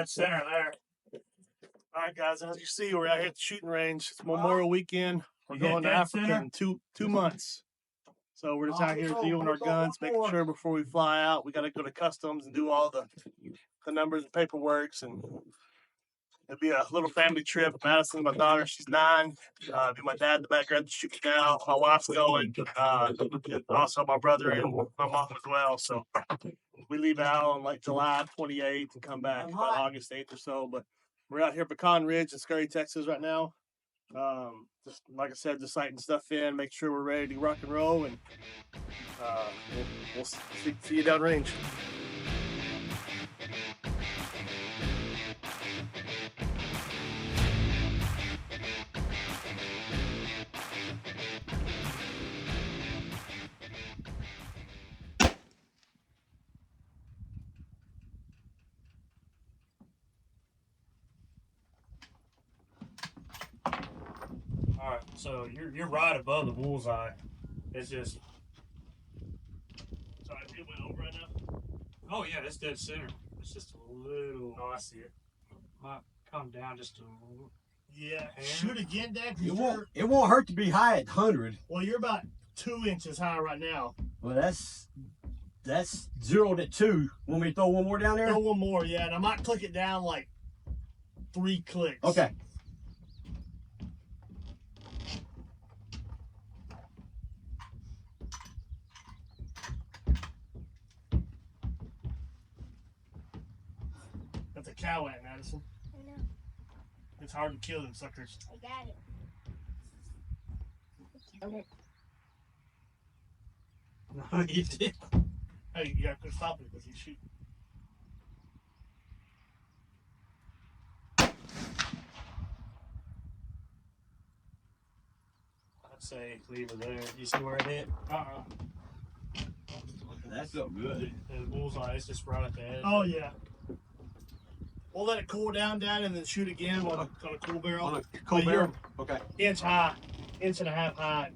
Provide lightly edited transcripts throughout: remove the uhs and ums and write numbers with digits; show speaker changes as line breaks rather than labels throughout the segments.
dead center there. All right, guys, as you see, we're out here at the shooting range. It's Memorial Weekend. We're going to Africa in two months. So we're just out here dealing our guns, making sure before we fly out, we got to go to customs and do all the numbers and paperwork. And it'll be a little family trip. Madison, my daughter, she's 9. Be my dad in the background shooting now. My wife's going. Also my brother and my mom as well. So we leave out on like July 28th and come back about August 8th or so. But we're out here at Pecan Ridge in Scurry, Texas right now. Just like I said, just sighting stuff in, make sure we're ready to rock and roll, and we'll see you downrange.
All right, so you're right above the bullseye. It's just.
Sorry, it went over right now.
Oh yeah, that's dead center. It's just a little.
Oh, I see it.
Might come down just a little.
Yeah. Shoot again, Dad.
It won't hurt to be high at 100.
Well, you're about 2 inches high right now.
Well, that's zeroed at 2. Want me to throw one more down there?
Throw one more, yeah, and I might click it down like 3 clicks.
Okay.
That's a cow ant, Madison.
I know.
It's hard to kill them suckers.
I got it. Killed it.
No, you did.
Hey, you gotta stop it because he's shooting.
I'd say leave it there. You see where it hit?
That's so good.
The bullseye is just right at the edge.
Oh, yeah. We'll let it cool down, Dad, and then shoot again on a cool barrel.
On a cool barrel? Okay.
Inch high, 1.5 inches high,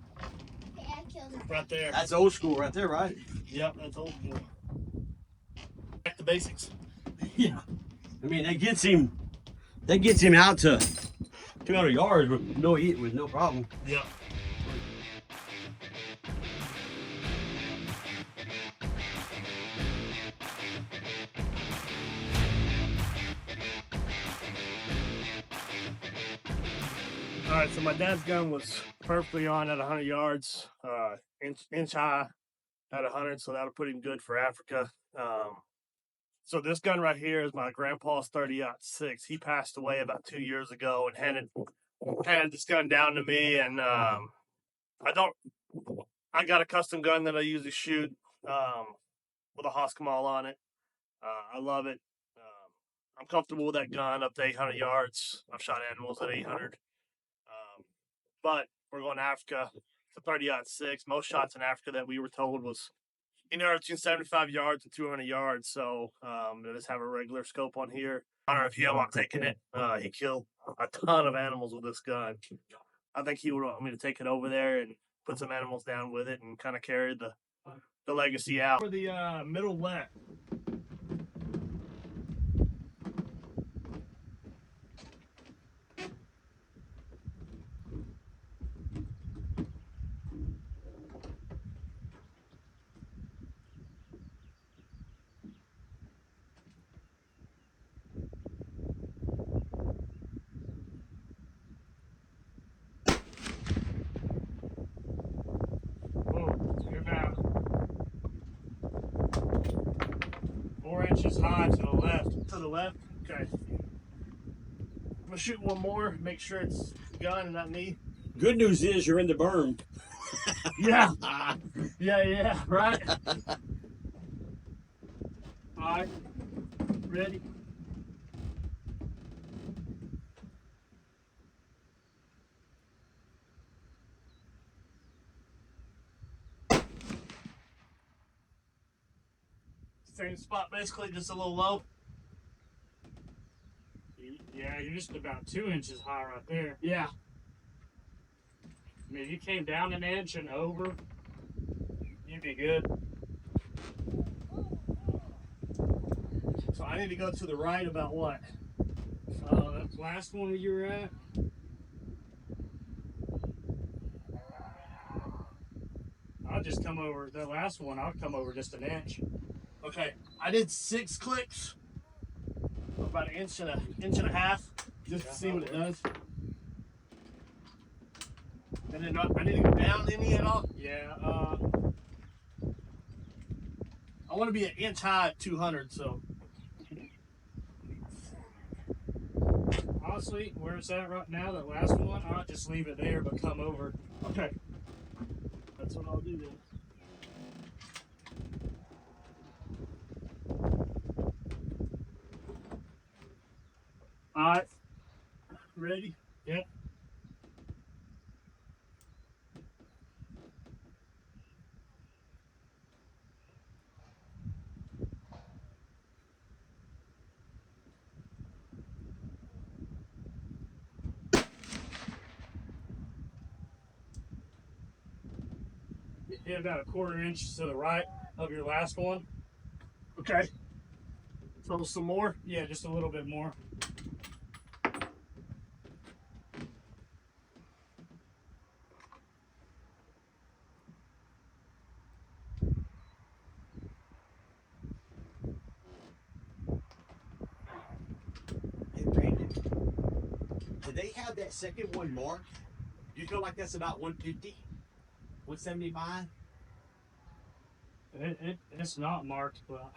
Hey, I killed it.
right there.
That's old school right there, right?
Yep, that's old school. Back to basics.
Yeah. I mean, that gets him out to 200 yards with no problem.
Yep. All right, so my dad's gun was perfectly on at 100 yards, inch high at 100, so that'll put him good for Africa. So this gun right here is my grandpa's 30-06. He passed away about 2 years ago and handed this gun down to me, and I got a custom gun that I usually shoot with a Hoskamall on it. I love it. I'm comfortable with that gun up to 800 yards. I've shot animals at 800. But we're going to Africa. It's a 30-06. Most shots in Africa that we were told was anywhere between 75 yards and 200 yards. So I just have a regular scope on here. I don't know if you I'm taking it. He killed a ton of animals with this gun. I think he would want me to take it over there and put some animals down with it and kind of carry the legacy out. For the middle left.
You're about 4 inches high to the left.
To the left? Okay. I'm going to shoot one more, make sure it's the gun and not me.
Good news is you're in the berm.
Yeah. Yeah, right? All right. Ready? Same spot, basically, just a little low.
Yeah, you're just about 2 inches high right there.
Yeah.
I mean, if you came down an inch and over, you'd be good.
So I need to go to the right about what?
last one you were at? I'll just come over, the last one, I'll come over just an inch.
Okay, I did 6 clicks, about an inch and a half, just to see what it does. And then I need to go down any at all.
Yeah,
I want to be an inch high at 200, so.
honestly, where it's at right now, that last one, I'll just leave it there, but come over.
Okay. That's what I'll do then. Alright. Ready?
Yep. Hit about a 1/4 inch to the right of your last one.
Okay. Throw some more.
Yeah, just a little bit more.
Hey, Brandon, do they have that second one marked? Do you feel like that's about 150? 175?
It's not marked, but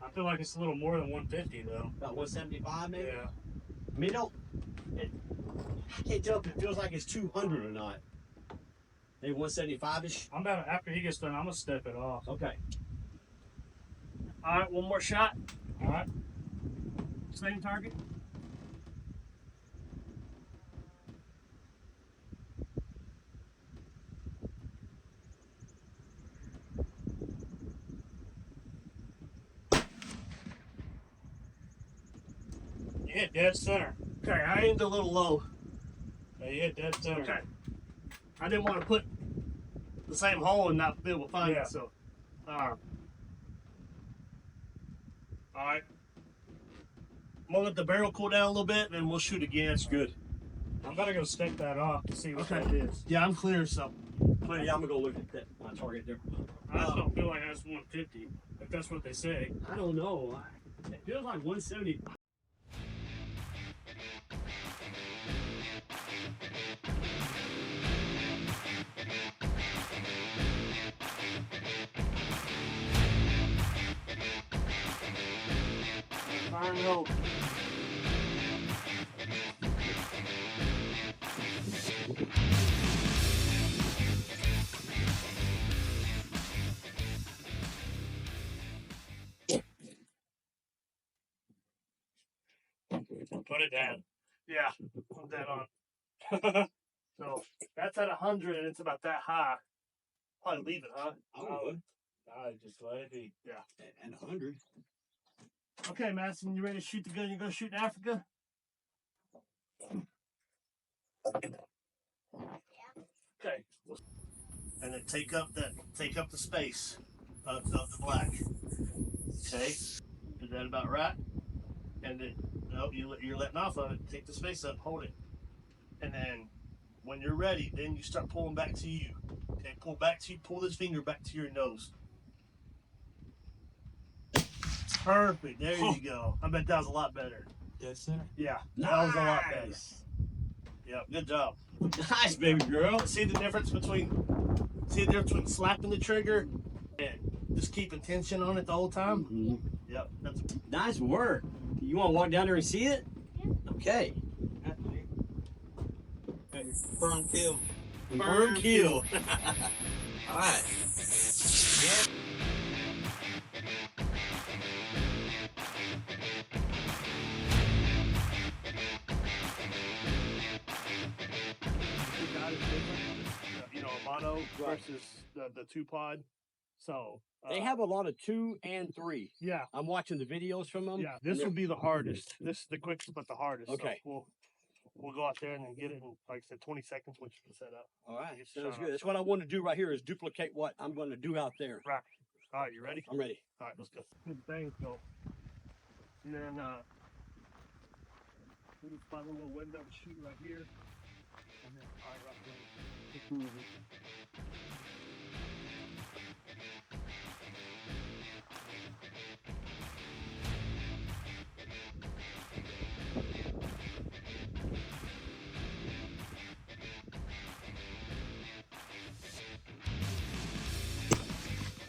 I feel like it's a little more than 150 though.
About 175 maybe?
Yeah.
I mean, I can't tell if it feels like it's 200 or not. Maybe 175-ish?
I'm about after he gets done, I'm gonna step it off.
Okay.
Alright, one more shot.
All right.
Same target.
You hit dead center.
Okay, I aimed a little low.
Yeah, you hit dead center.
Okay. I didn't want to put the same hole and not be able to find
Yeah.
it, so. Alright. I'm gonna let the barrel cool down a little bit and then we'll shoot again.
That's good.
I'm gonna go step that off to see what
Okay.
that is.
Yeah, I'm clear, so.
Well, yeah, I'm going to go look at that, my target there.
I just don't feel like that's 150. If that's what they say.
I don't know. It feels like 170.
Fire and hope.
Put it down.
Yeah, put that on. So that's at 100 and it's about that high. Probably leave it, huh?
I would.
I just let it be.
Yeah.
And 100.
Okay, Madison, you ready to shoot the gun you're gonna shoot in Africa? Okay. And then take up the space of the black. Okay. Is that about right? And then no, you're letting off of it. Take the space up, hold it. And then when you're ready, then you start pulling back to you. Okay, pull this finger back to your nose. Perfect. There you go. I bet that was a lot better.
Dead center.
Yeah, that was a lot better.
Nice.
Yep, good job.
Nice, baby girl.
See the difference between slapping the trigger and just keeping tension on it the whole time?
Mhm.
Yep, that's
Nice work. You want to walk down there and see it? Okay.
Firm kill.
Firm kill.
All right.
you know, a mono versus the 2-pod. So
They have a lot of 2 and 3.
yeah.
I'm watching the videos from them.
Yeah, this will be the hardest. This is the quickest, but the hardest.
Okay.
So we'll go out there and then get it in, like I said, 20 seconds once you set up.
All right.
Get
Sounds
shot
good.
off.
That's what I want to do right here is duplicate what I'm going to do out there.
Right. All right, you ready?
I'm ready.
All right, let's go. Good things go. And then We just find a little window to shoot right here. And then right there.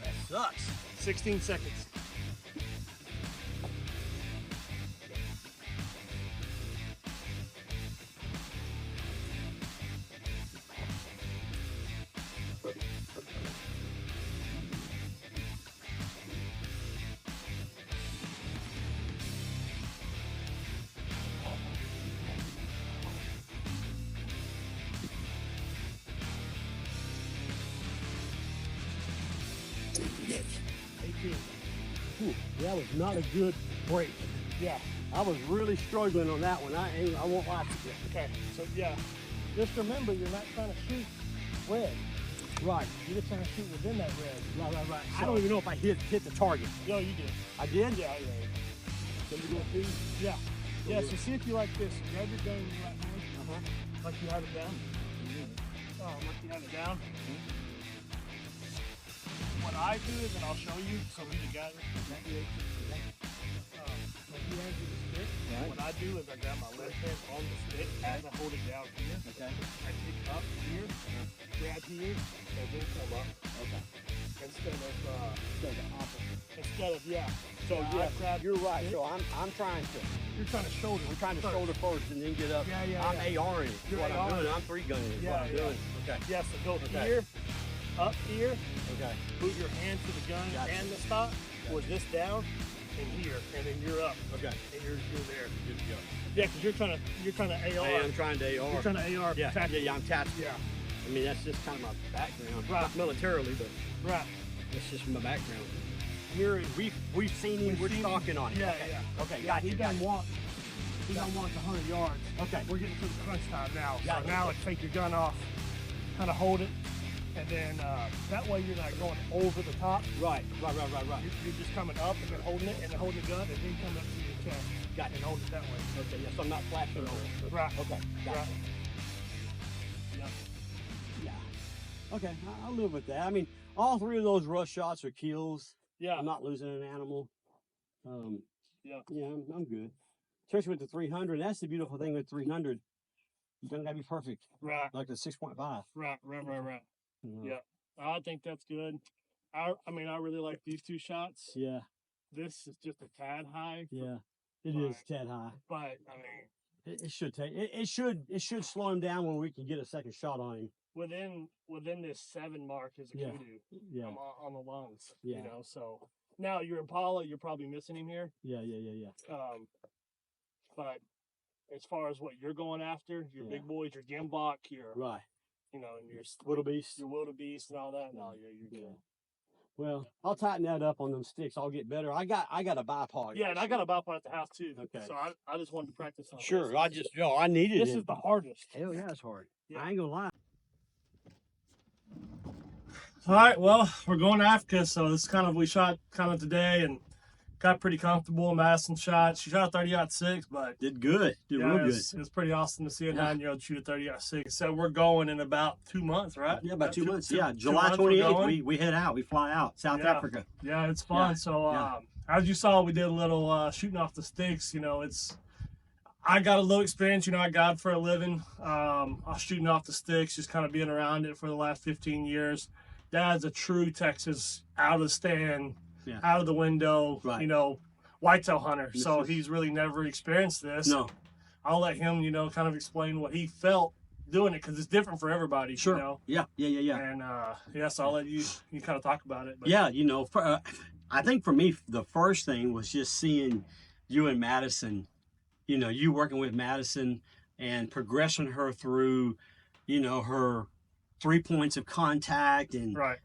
That sucks.
16 seconds.
Ooh, that was not a good break.
Yeah.
I was really struggling on that one. I won't lie to you.
Okay. So yeah, just remember you're not trying to shoot red.
Right.
You're just trying to shoot within that red.
Right. I don't even know if I hit the target.
No, you did.
I did?
Yeah.
Can we go see?
Yeah. Yeah. So see if you like this. Grab your gun in your right hand, like you have it down. Like you have it down. What I do is, and I'll show you, so we together. Like you have the stick.
Right.
What I do is I grab my left hand on the stick as I hold it down here.
Okay.
I pick up here, grab here, and then come up.
Okay.
Instead of
the opposite.
So I grab.
You're right.
stick.
So I'm trying to.
You're trying to shoulder.
I'm trying to
first.
shoulder first and then get up.
Yeah.
I'm ARing. Is
You're
what I'm
ARing.
doing. I'm 3-gunning. Is
Yeah,
what I'm doing. Okay.
Yeah. So go
Okay.
here, up here.
Okay.
Move your hand to the gun
Gotcha.
and the stock. Or this down and here, and then you're up.
Okay.
And you're there.
Good to go.
Yeah, because you're trying to AR.
I am trying to AR.
You're trying to AR.
Yeah.
tactical.
I'm tactical.
Yeah.
I mean, that's just kind of my background.
Right.
Not militarily, but
Right.
that's just my background.
We've
seen him. We're stalking on it.
Yeah,
Okay.
yeah.
Okay.
Yeah,
Got
he
you.
done want 100 yards.
Okay.
We're getting to the crunch time now. So
Got it.
now it's take your gun off, kind of hold it, and then that way you're not going over the top.
Right.
You're just coming up and then holding it, and then holding the gun, and then coming up to your chest.
Got it.
And hold it that way.
Okay. Yes, I'm not flashing over.
Right.
Okay. Got
Right.
it.
Yeah.
Yeah. Okay. I'll live with that. I mean, all 3 of those rush shots are kills.
Yeah.
I'm not losing an animal.
Yeah.
Yeah, I'm good. Especially with the 300. That's the beautiful thing with 300. You don't gotta be perfect.
Right.
Like the 6.5.
Right.
You know?
Yeah. I think that's good. I mean, I really like these 2 shots.
Yeah.
This is just a tad high.
Yeah. It is tad high.
But I mean,
It should take. It should slow him down when we can get a second shot on him.
within this 7 mark is a
Yeah.
kudu.
Yeah.
On the lungs.
Yeah.
You know, so now your Impala, you're probably missing him here.
Yeah.
But as far as what you're going after, your
Yeah.
big boys, your Gimbok, your
Right.
and your
Wildebeest.
your wildebeest and all that. No, you're good.
Well, I'll tighten that up on them sticks. I'll get better. I got a bipod.
Yeah, and I got a bipod at the house too.
Okay.
So I just wanted to practice on
Sure.
this.
I needed
This
it.
is the hardest.
Hell yeah, it's hard.
Yeah.
I ain't gonna lie.
All right, well, we're going to Africa, so this is we shot today and got pretty comfortable. Madison shot. She shot a 30-06, but
Did good. Did real good.
It's pretty awesome to see a
Yeah.
9-year-old shoot a 30-06. So we're going in about 2 months, right?
Yeah, about 2 months.
Two
Yeah,
months
July
we're
28th,
going.
we head out. We fly out. South
Yeah.
Africa.
Yeah, it's fun.
Yeah,
So
yeah.
as you saw, we did a little shooting off the sticks. I got a little experience. I guide for a living. I was shooting off the sticks, just kind of being around it for the last 15 years. Dad's a true Texas out of the stand,
Yeah.
out of the window,
Right.
whitetail hunter.
This
So
is-
he's really never experienced this.
No.
I'll let him, kind of explain what he felt doing it because it's different for everybody.
Sure.
You know?
Yeah.
And so I'll let you kind of talk about it. But
Yeah, I think for me, the first thing was just seeing you and Madison, you working with Madison and progressing her through, her 3 points of contact and,
Right.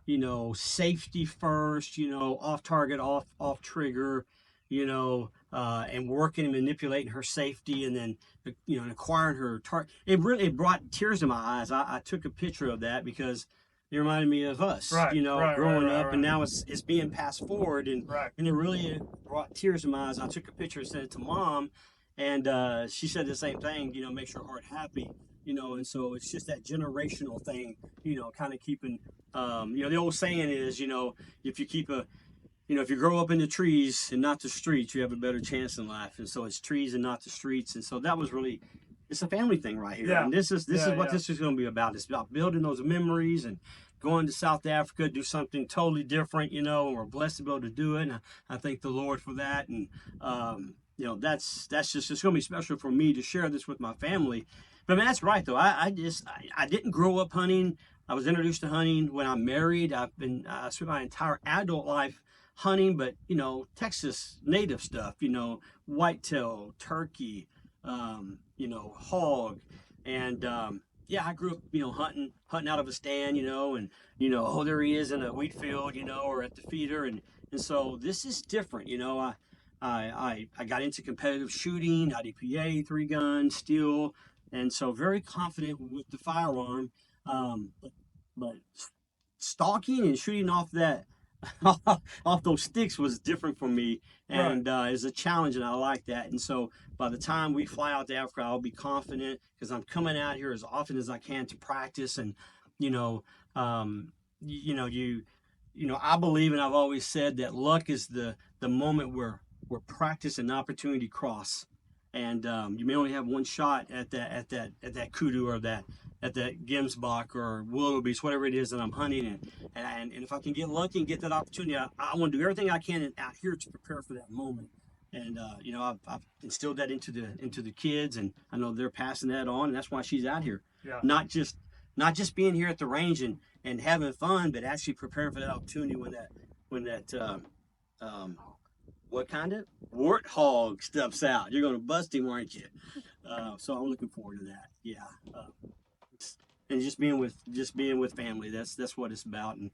Safety first, off target, off trigger, and working and manipulating her safety and then, and acquiring her target. It brought tears to my eyes. I took a picture of that because it reminded me of us,
Right, right,
growing
right,
up,
right.
and now it's being passed forward, and
Right.
and it really brought tears to my eyes. I took a picture and sent it to Mom, And she said the same thing, makes her heart happy, and so it's just that generational thing, kind of keeping, the old saying is, if you keep if you grow up in the trees and not the streets, you have a better chance in life. And so it's trees and not the streets. And so that was really, it's a family thing right here.
Yeah.
And this is what this is going to be about. It's about building those memories and going to South Africa, do something totally different, and we're blessed to be able to do it. And I thank the Lord for that. And, that's just, it's going to be special for me to share this with my family. But man, that's right though. I didn't grow up hunting. I was introduced to hunting when I'm married. I spent my entire adult life hunting, but Texas native stuff, whitetail, turkey, hog, and I grew up, hunting out of a stand, and oh, there he is in a wheat field, or at the feeder, and so this is different, I got into competitive shooting, IDPA, 3-gun, steel, and so very confident with the firearm, but stalking and shooting off that off those sticks was different for me, and is a challenge, and I like that. And so by the time we fly out to Africa, I'll be confident because I'm coming out here as often as I can to practice. And I believe, and I've always said that luck is the moment where practice and opportunity cross, and you may only have one shot at that kudu or at that Gemsbach or wildebeest, whatever it is that I'm hunting, and if I can get lucky and get that opportunity, I want to do everything I can out here to prepare for that moment. And I've instilled that into the kids, and I know they're passing that on, and that's why she's out here.
Yeah.
Not just being here at the range and having fun, but actually preparing for that opportunity when that what kind of warthog steps out. You're going to bust him, aren't you? So I'm looking forward to that. Yeah. And just being with family. That's what it's about. And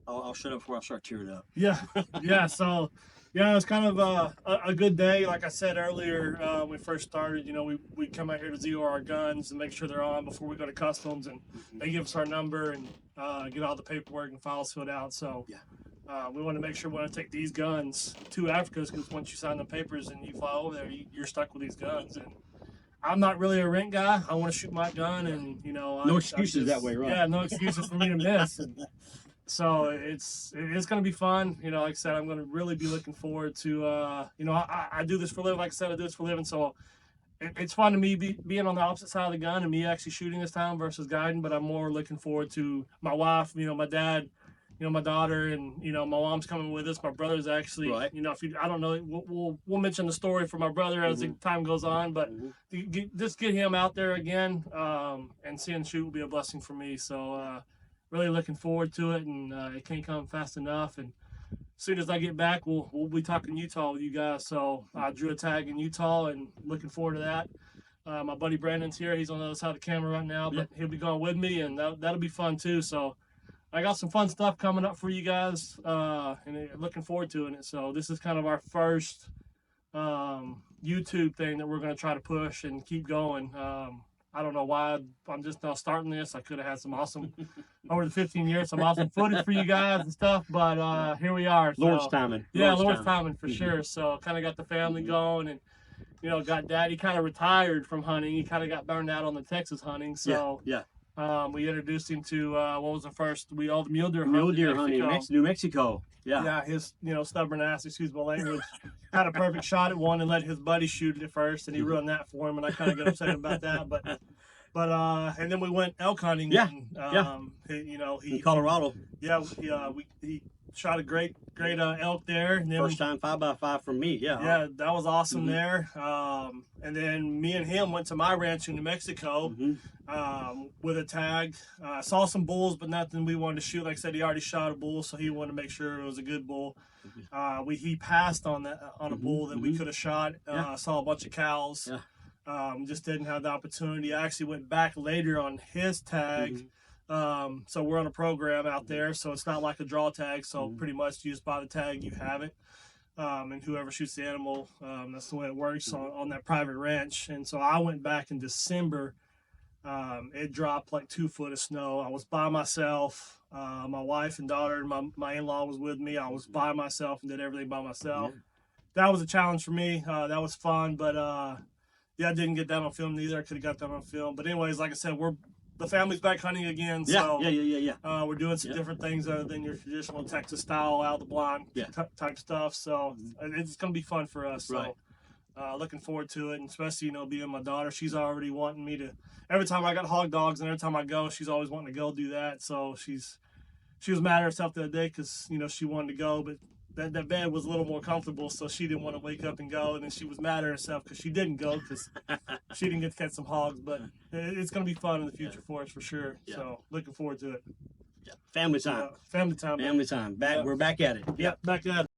I'll shut up before I start tearing up.
Yeah. So it was kind of a good day. Like I said earlier, when we first started, we come out here to zero our guns and make sure they're on before we go to customs, and they give us our number and get all the paperwork and files filled out. So we want to make sure we want to take these guns to Africa, because once you sign the papers and you fly over there, you're stuck with these guns. And I'm not really a rent guy. I want to shoot my gun, and
no excuses that way, right?
Yeah, no excuses for me to miss. And so it's going to be fun. Like I said, I'm going to really be looking forward to. I do this for a living. Like I said, I do this for a living. So it's fun to me being on the opposite side of the gun and me actually shooting this time versus guiding. But I'm more looking forward to my wife, my dad, my daughter, and my mom's coming with us. My brother's actually,
right.
I don't know, we'll mention the story for my brother as the time goes on, but just get him out there again, and seeing him shoot will be a blessing for me. So really looking forward to it, and it can't come fast enough. And as soon as I get back, we'll be talking Utah with you guys. So I drew a tag in Utah, and looking forward to that. My buddy Brandon's here. He's on the other side of the camera right now, but he'll be going with me, and that'll be fun too. So I got some fun stuff coming up for you guys, and looking forward to it. So this is kind of our first YouTube thing that we're going to try to push and keep going. I don't know why I'm just now starting this. I could have had some awesome, over the 15 years, some awesome footage for you guys and stuff, but here we are. So,
Lord's timing.
Lord's timing for sure. So kind of got the family going, and got Daddy kind of retired from hunting. He kind of got burned out on the Texas hunting. So we introduced him to what was the first? All the mule deer hunting in
New Mexico.
Yeah, his stubborn ass, excuse my language, had a perfect shot at one and let his buddy shoot it first, and he ruined that for him, and I kind of got upset about that. But and then we went elk hunting.
In Colorado.
He shot a great elk there. And then
first time 5x5 from me.
Yeah, that was awesome there. And then me and him went to my ranch in New Mexico with a tag. Saw some bulls, but nothing we wanted to shoot. Like I said, he already shot a bull, so he wanted to make sure it was a good bull. He passed on a bull that we could have shot. Saw a bunch of cows. Just didn't have the opportunity. I actually went back later on his tag. So we're on a program out there, so it's not like a draw tag. So pretty much you just buy the tag, you have it. And whoever shoots the animal, that's the way it works on that private ranch. And so I went back in December. It dropped like 2 foot of snow. I was by myself. My wife and daughter and my in-law was with me. I was by myself and did everything by myself. that was a challenge for me. That was fun, but yeah, I didn't get that on film either. I could have got that on film. But anyways, like I said, the family's back hunting again. So we're doing some different things other than your traditional Texas style out of the blind type stuff. So it's gonna be fun for us. So.
Right.
Looking forward to it, and especially, being my daughter, she's already wanting me to. Every time I got hog dogs, and every time I go, she's always wanting to go do that. So she was mad at herself the other day because she wanted to go, but that bed was a little more comfortable, so she didn't want to wake up and go. And then she was mad at herself because she didn't go because she didn't get to catch some hogs. But it's going to be fun in the future for us for sure. Yeah. So looking forward to it.
Yeah. Family time.
Family time.
Family time. We're back at it.
Yep, back at it.